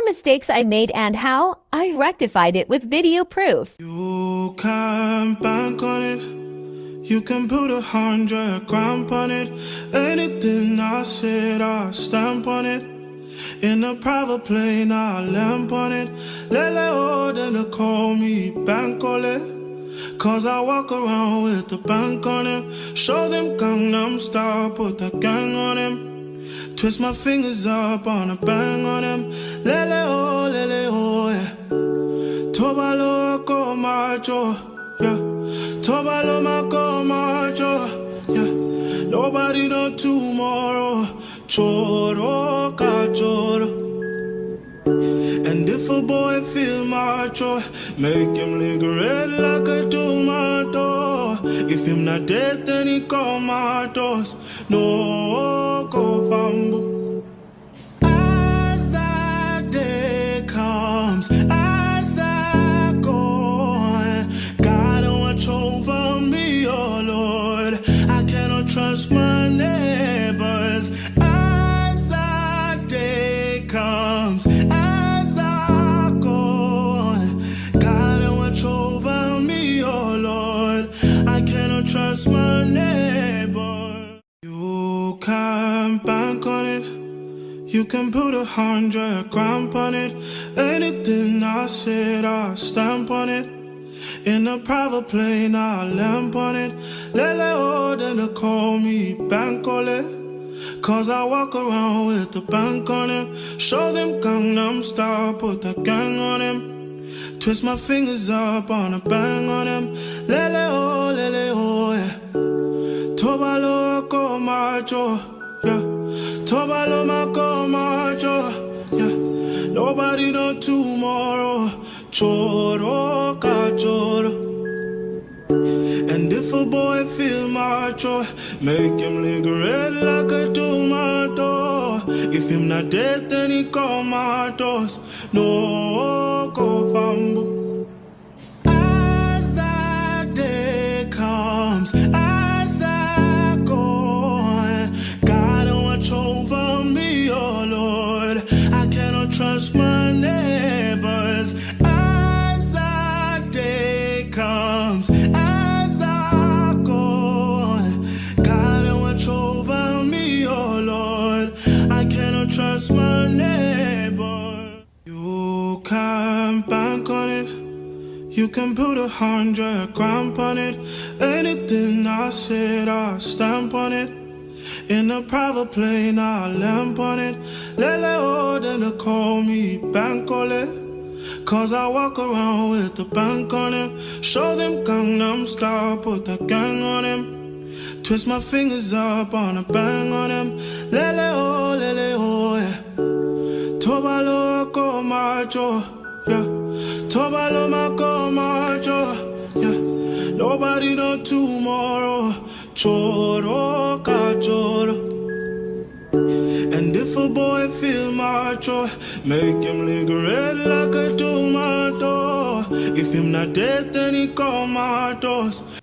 mistakes I made and how I rectified it with video proof. You can bank on it. You can put 100 grand on it. Anything I said, I stamp on it. In a private plane, I lamp on it. Lele oh, then they call me Bankole. Cause I walk around with the bank on him. Show them Gangnam Style, put the gang on him. Twist my fingers up on a bang on him. Lele oh, yeah. Tobalo ko macho, yeah. Tobalo mako macho, yeah. Nobody know tomorrow. Choro ka choro. And if a boy feel macho, make him lick red like a tomato. If him not dead, then he call my toes. No go fumble. As that day comes, as I go, God watch over me, oh Lord. I cannot trust my neighbors. As that day comes, as I go, God watch over me, oh Lord. I cannot trust my neighbor. You can bank on it. You can put 100 grand on it. Anything I said, I stamp on it. In a private plane, I lamp on it. Lele oh, then they call me Bankole. Cause I walk around with the bank on him. Show them Gangnam Style, put the gang on him. Twist my fingers up on a bang on him. Lele oh, yeah. Tobalo ko macho, yeah. Tobalo mako macho, yeah. Nobody know tomorrow. Choro ka choro. And if a boy feel macho, make him lick red like a tomato. If him not dead, then he call my toes. No go fumble. As that day comes, as I go, God watch over me, oh Lord. I cannot trust my neighbors. As that day comes, as I go, God watch over me, oh Lord. I cannot trust my neighbor. You can bank on it. You can put 100 grand on it. Anything I said, I stamp on it. In a private plane, I lamp on it. Lele oh, then they call me Bankole. Cause I walk around with the bank on him. Show them Gangnam Style, put the gang on him. Twist my fingers up on a bang on him. Lele oh, yeah. Tobalo ko macho, yeah. Tobalo mako macho, yeah. Nobody know tomorrow. Choro ka choro. And if a boy feel macho, make him lick red like a tomato. If him not dead, then he call my toes.